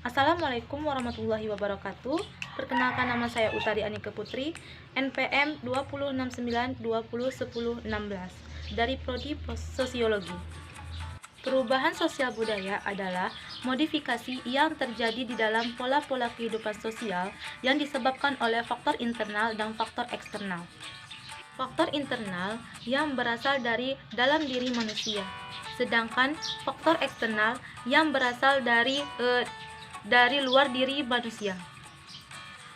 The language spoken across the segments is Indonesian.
Assalamualaikum warahmatullahi wabarakatuh. Perkenalkan, nama saya Utari Anika Putri, NPM 2069201016 dari Prodi Sosiologi. Perubahan sosial budaya adalah modifikasi yang terjadi di dalam pola-pola kehidupan sosial yang disebabkan oleh faktor internal dan faktor eksternal. Faktor internal yang berasal dari dalam diri manusia, sedangkan faktor eksternal yang berasal dari luar diri manusia.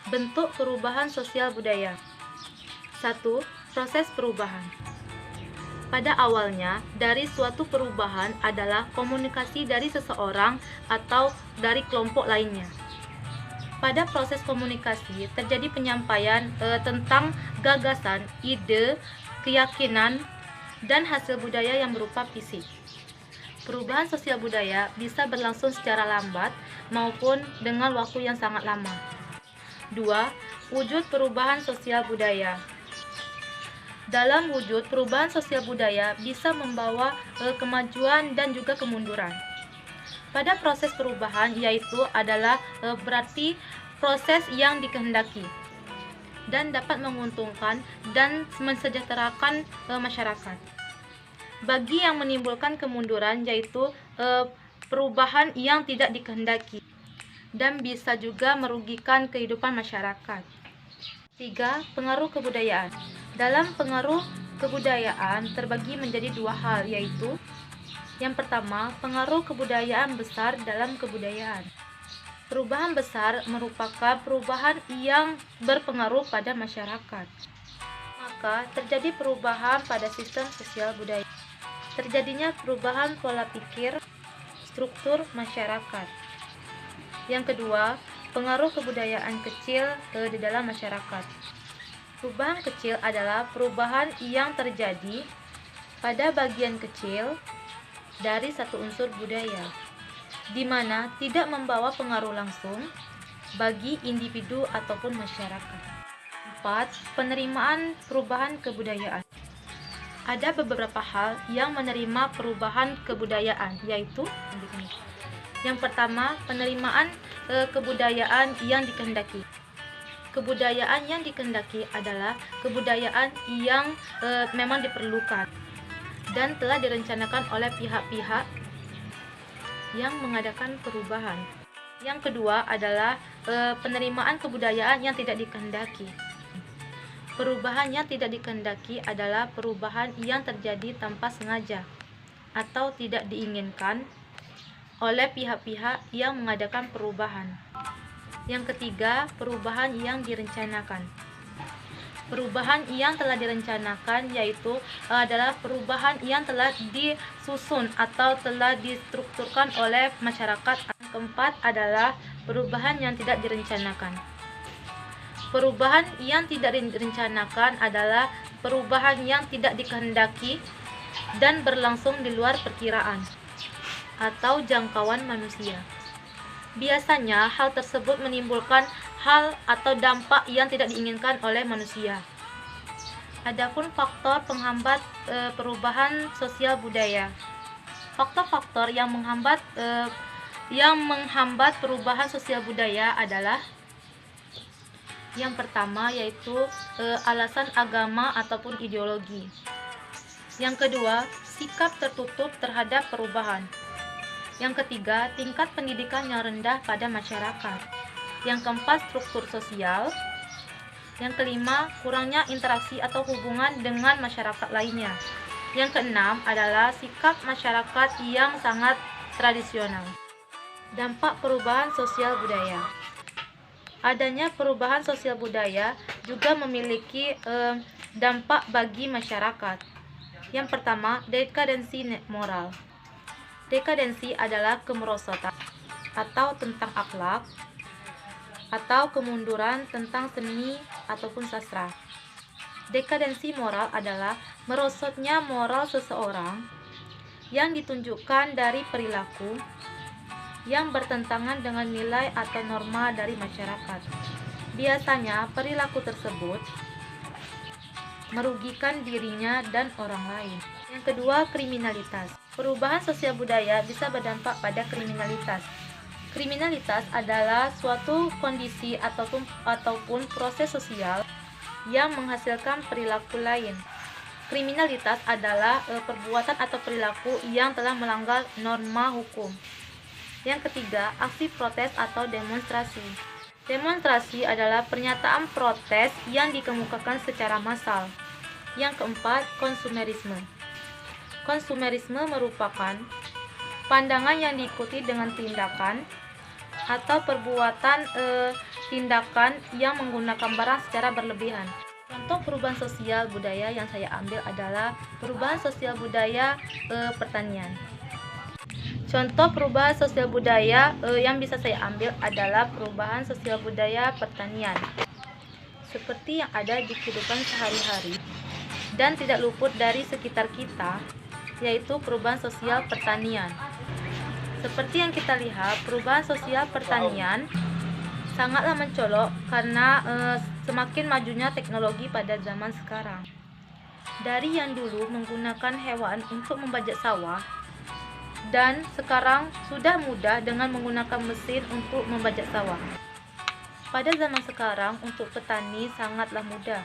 Bentuk perubahan sosial budaya. 1. Proses perubahan. Pada awalnya, dari suatu perubahan adalah komunikasi dari seseorang atau dari kelompok lainnya. Pada proses komunikasi terjadi penyampaian tentang gagasan, ide, keyakinan, dan hasil budaya yang berupa fisik. Perubahan sosial budaya bisa berlangsung secara lambat maupun dengan waktu yang sangat lama. 2. Wujud perubahan sosial budaya. Dalam wujud, perubahan sosial budaya bisa membawa kemajuan dan juga kemunduran. Pada proses perubahan, yaitu adalah berarti proses yang dikehendaki dan dapat menguntungkan dan mensejahterakan masyarakat. Bagi yang menimbulkan kemunduran, yaitu perubahan yang tidak dikehendaki dan bisa juga merugikan kehidupan masyarakat. 3. Pengaruh kebudayaan. Dalam pengaruh kebudayaan terbagi menjadi dua hal, yaitu yang pertama, pengaruh kebudayaan besar dalam kebudayaan. Perubahan besar merupakan perubahan yang berpengaruh pada masyarakat. Maka terjadi perubahan pada sistem sosial budaya. Terjadinya perubahan pola pikir, struktur masyarakat. Yang kedua, pengaruh kebudayaan kecil di dalam masyarakat. Perubahan kecil adalah perubahan yang terjadi pada bagian kecil dari satu unsur budaya, di mana tidak membawa pengaruh langsung bagi individu ataupun masyarakat. 4. Penerimaan perubahan kebudayaan. Ada beberapa hal yang menerima perubahan kebudayaan, yaitu yang pertama, penerimaan kebudayaan yang dikehendaki. Kebudayaan yang dikehendaki adalah kebudayaan yang memang diperlukan dan telah direncanakan oleh pihak-pihak yang mengadakan perubahan. Yang kedua adalah penerimaan kebudayaan yang tidak dikehendaki. Perubahan yang tidak dikehendaki adalah perubahan yang terjadi tanpa sengaja atau tidak diinginkan oleh pihak-pihak yang mengadakan perubahan. Yang ketiga, perubahan yang direncanakan. Perubahan yang telah direncanakan yaitu adalah perubahan yang telah disusun atau telah distrukturkan oleh masyarakat. Yang keempat adalah perubahan yang tidak direncanakan. Perubahan yang tidak direncanakan adalah perubahan yang tidak dikehendaki dan berlangsung di luar perkiraan atau jangkauan manusia. Biasanya hal tersebut menimbulkan hal atau dampak yang tidak diinginkan oleh manusia. Adapun faktor penghambat perubahan sosial budaya. Faktor-faktor yang menghambat perubahan sosial budaya adalah yang pertama, yaitu alasan agama ataupun ideologi. Yang kedua, sikap tertutup terhadap perubahan. Yang ketiga, tingkat pendidikan yang rendah pada masyarakat. Yang keempat, struktur sosial. Yang kelima, kurangnya interaksi atau hubungan dengan masyarakat lainnya. Yang keenam adalah sikap masyarakat yang sangat tradisional. Dampak perubahan sosial budaya. Adanya perubahan sosial budaya juga memiliki dampak bagi masyarakat. Yang pertama, dekadensi moral. Dekadensi adalah kemerosotan atau tentang akhlak atau kemunduran tentang seni ataupun sastra. Dekadensi moral adalah merosotnya moral seseorang yang ditunjukkan dari perilaku yang bertentangan dengan nilai atau norma dari masyarakat. Biasanya perilaku tersebut merugikan dirinya dan orang lain. Yang kedua, kriminalitas. Perubahan sosial budaya bisa berdampak pada kriminalitas. Kriminalitas adalah suatu kondisi ataupun proses sosial yang menghasilkan perilaku lain. Kriminalitas adalah perbuatan atau perilaku yang telah melanggar norma hukum. Yang ketiga, aksi protes atau demonstrasi. Demonstrasi adalah pernyataan protes yang dikemukakan secara massal. Yang keempat, konsumerisme. Konsumerisme merupakan pandangan yang diikuti dengan tindakan atau perbuatan tindakan yang menggunakan barang secara berlebihan. Contoh perubahan sosial budaya yang saya ambil adalah perubahan sosial budaya pertanian. Contoh perubahan sosial budaya yang bisa saya ambil adalah perubahan sosial budaya pertanian, seperti yang ada di kehidupan sehari-hari dan tidak luput dari sekitar kita, yaitu perubahan sosial pertanian. Seperti yang kita lihat, perubahan sosial pertanian sangatlah mencolok karena semakin majunya teknologi pada zaman sekarang. Dari yang dulu menggunakan hewan untuk membajak sawah, dan sekarang sudah mudah dengan menggunakan mesin untuk membajak sawah. Pada zaman sekarang, untuk petani sangatlah mudah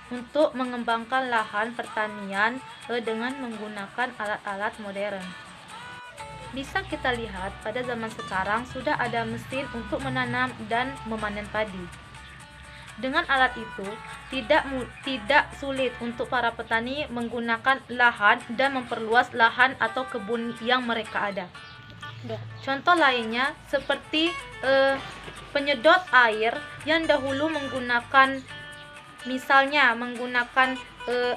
untuk mengembangkan lahan pertanian dengan menggunakan alat-alat modern. Bisa kita lihat pada zaman sekarang sudah ada mesin untuk menanam dan memanen padi. Dengan alat itu tidak sulit untuk para petani menggunakan lahan dan memperluas lahan atau kebun yang mereka ada. Contoh lainnya seperti penyedot air yang dahulu menggunakan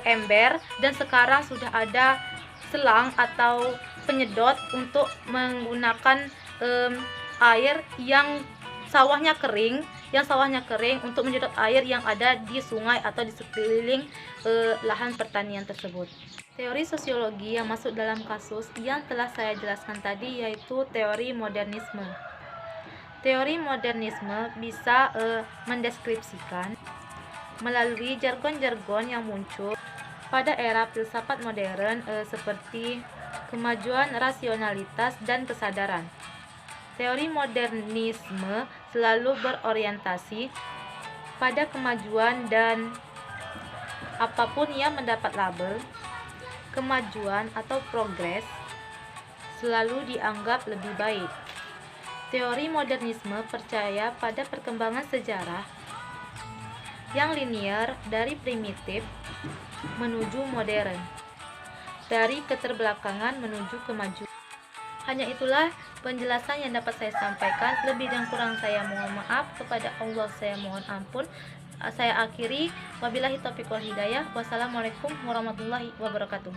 ember, dan sekarang sudah ada selang atau penyedot untuk menggunakan air yang sawahnya kering untuk menyedot air yang ada di sungai atau di sekeliling lahan pertanian tersebut. Teori sosiologi yang masuk dalam kasus yang telah saya jelaskan tadi yaitu teori modernisme. Teori modernisme bisa mendeskripsikan melalui jargon-jargon yang muncul pada era filsafat modern seperti kemajuan rasionalitas dan kesadaran. Teori modernisme selalu berorientasi pada kemajuan, dan apapun yang mendapat label kemajuan atau progres selalu dianggap lebih baik. Teori modernisme percaya pada perkembangan sejarah yang linier dari primitif menuju modern, dari keterbelakangan menuju kemajuan. Hanya itulah penjelasan yang dapat saya sampaikan. Lebih dan kurang saya mohon maaf. Kepada Allah saya mohon ampun. Saya akhiri. Wabillahi taufiq wal hidayah. Wassalamualaikum warahmatullahi wabarakatuh.